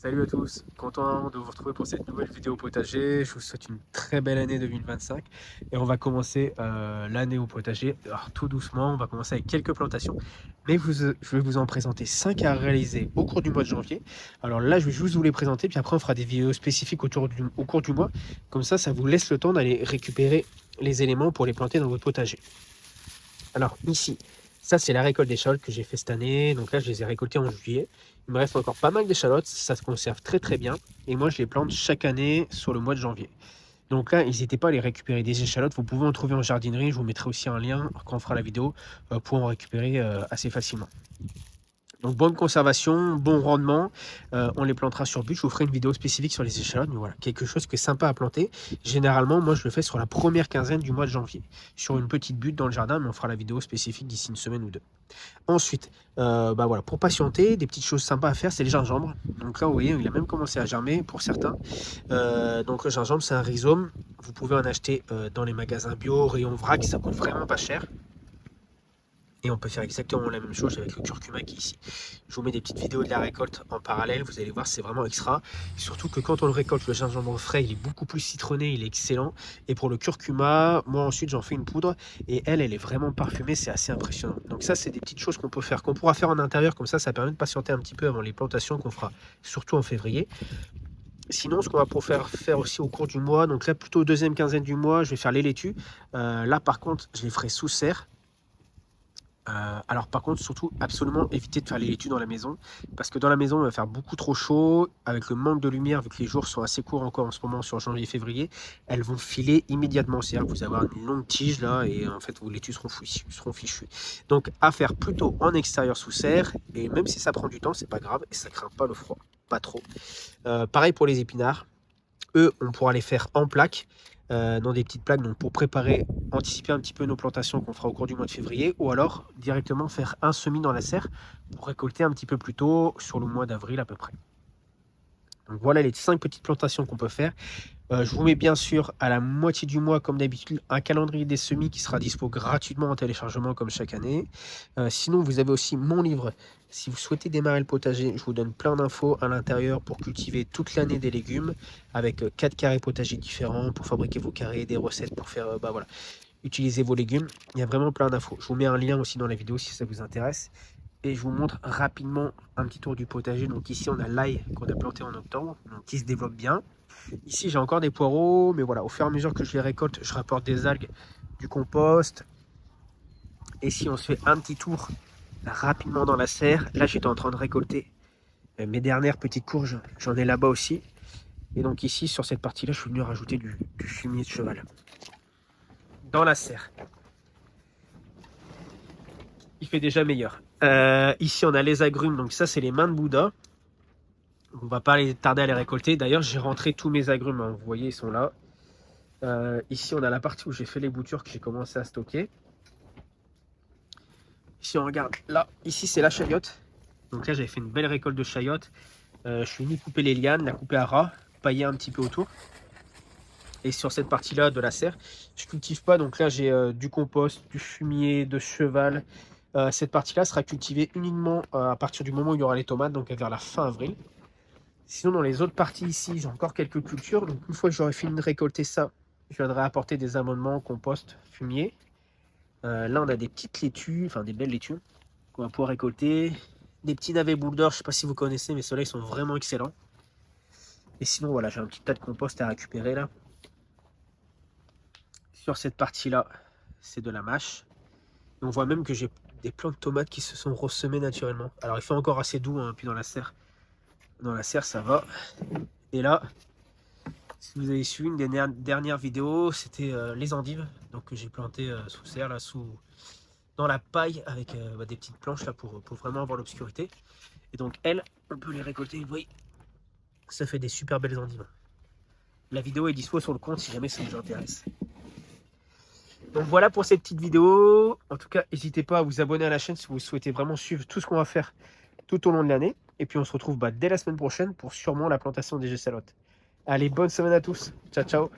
Salut à tous, content de vous retrouver pour cette nouvelle vidéo potager. Je vous souhaite une très belle année 2025 et on va commencer l'année au potager. Alors tout doucement, on va commencer avec quelques plantations, mais je vais vous en présenter 5 à réaliser au cours du mois de janvier. Alors là, je vais juste vous les présenter, puis après on fera des vidéos spécifiques au cours du mois. Comme ça vous laisse le temps d'aller récupérer les éléments pour les planter dans votre potager. Alors ici, ça c'est la récolte d'échalotes que j'ai fait cette année. Donc là, je les ai récoltées en juillet. Il me reste encore pas mal d'échalotes, ça se conserve très très bien. Et moi, je les plante chaque année sur le mois de janvier. Donc là, n'hésitez pas à les récupérer des échalotes. Vous pouvez en trouver en jardinerie. Je vous mettrai aussi un lien quand on fera la vidéo pour en récupérer assez facilement. Donc bonne conservation, bon rendement, on les plantera sur but. Je vous ferai une vidéo spécifique sur les échalotes, mais voilà, quelque chose qui est sympa à planter. Généralement, moi je le fais sur la première quinzaine du mois de janvier, sur une petite butte dans le jardin, mais on fera la vidéo spécifique d'ici une semaine ou deux. Ensuite, voilà, pour patienter, des petites choses sympas à faire, c'est les gingembres. Donc là, vous voyez, il a même commencé à germer pour certains. Donc le gingembre, c'est un rhizome. Vous pouvez en acheter dans les magasins bio, rayon vrac, ça coûte vraiment pas cher. Et on peut faire exactement la même chose avec le curcuma qui est ici. Je vous mets des petites vidéos de la récolte en parallèle, vous allez voir, c'est vraiment extra. Surtout que quand on le récolte, le gingembre frais, il est beaucoup plus citronné, il est excellent. Et pour le curcuma, moi ensuite j'en fais une poudre et elle est vraiment parfumée, c'est assez impressionnant. Donc ça, c'est des petites choses qu'on peut faire, qu'on pourra faire en intérieur, comme ça permet de patienter un petit peu avant les plantations qu'on fera surtout en février. Sinon, ce qu'on va pouvoir faire aussi au cours du mois, donc là plutôt deuxième quinzaine du mois, je vais faire les laitues. Là par contre, je les ferai sous serre. Alors par contre, surtout, absolument éviter de faire les laitues dans la maison, parce que dans la maison, il va faire beaucoup trop chaud, avec le manque de lumière, vu que les jours sont assez courts encore en ce moment sur janvier et février, elles vont filer immédiatement. C'est-à-dire que vous allez avoir une longue tige là, et en fait vos laitues seront fichues. Donc à faire plutôt en extérieur sous serre, et même si ça prend du temps, c'est pas grave, et ça craint pas le froid, pas trop. Pareil pour les épinards. Eux, on pourra les faire en plaques, dans des petites plaques, donc pour préparer, anticiper un petit peu nos plantations qu'on fera au cours du mois de février, ou alors directement faire un semis dans la serre pour récolter un petit peu plus tôt, sur le mois d'avril à peu près. Donc voilà les 5 petites plantations qu'on peut faire. Je vous mets bien sûr à la moitié du mois, comme d'habitude, un calendrier des semis qui sera dispo gratuitement en téléchargement comme chaque année. Sinon, vous avez aussi mon livre. Si vous souhaitez démarrer le potager, je vous donne plein d'infos à l'intérieur pour cultiver toute l'année des légumes avec 4 carrés potagers différents pour fabriquer vos carrés, des recettes pour faire, voilà, utiliser vos légumes. Il y a vraiment plein d'infos. Je vous mets un lien aussi dans la vidéo si ça vous intéresse. Et je vous montre rapidement un petit tour du potager. Donc ici, on a l'ail qu'on a planté en octobre, donc qui se développe bien. Ici, j'ai encore des poireaux, mais voilà, au fur et à mesure que je les récolte, je rapporte des algues, du compost. Et si on se fait un petit tour rapidement dans la serre, là, j'étais en train de récolter mes dernières petites courges. J'en ai là-bas aussi. Et donc ici, sur cette partie-là, je suis venu rajouter du fumier de cheval dans la serre. Il fait déjà meilleur. Ici, on a les agrumes. Donc ça, c'est les mains de Bouddha. On va pas tarder à les récolter. D'ailleurs, j'ai rentré tous mes agrumes, hein. Vous voyez, ils sont là. Ici, on a la partie où j'ai fait les boutures que j'ai commencé à stocker. Si on regarde là, ici c'est la chayotte. Donc là, j'avais fait une belle récolte de chayotte. Je suis venu couper les lianes, la couper à ras, pailler un petit peu autour. Et sur cette partie-là de la serre, je cultive pas. Donc là, j'ai du compost, du fumier, de cheval. Cette partie-là sera cultivée uniquement à partir du moment où il y aura les tomates, donc vers la fin avril. Sinon, dans les autres parties ici, j'ai encore quelques cultures. Donc une fois que j'aurai fini de récolter ça, je viendrai apporter des amendements, compost, fumier. Là, on a des petites laitues, enfin des belles laitues qu'on va pouvoir récolter. Des petits navets boules d'or, je ne sais pas si vous connaissez, mais ceux-là, ils sont vraiment excellents. Et sinon, voilà, j'ai un petit tas de compost à récupérer là. Sur cette partie-là, c'est de la mâche. Et on voit même que j'ai des plants de tomates qui se sont ressemés naturellement. Alors, il fait encore assez doux, hein, puis dans la serre, ça va. Et là, si vous avez suivi une des dernières vidéos, c'était les endives, donc que j'ai planté sous serre, là, dans la paille, avec des petites planches là pour vraiment avoir l'obscurité. Et donc elles, on peut les récolter, vous voyez, ça fait des super belles endives. La vidéo est dispo sur le compte si jamais ça vous intéresse. Donc voilà pour cette petite vidéo. En tout cas, n'hésitez pas à vous abonner à la chaîne si vous souhaitez vraiment suivre tout ce qu'on va faire tout au long de l'année. Et puis on se retrouve dès la semaine prochaine pour sûrement la plantation des échalotes. Allez, bonne semaine à tous. Ciao, ciao.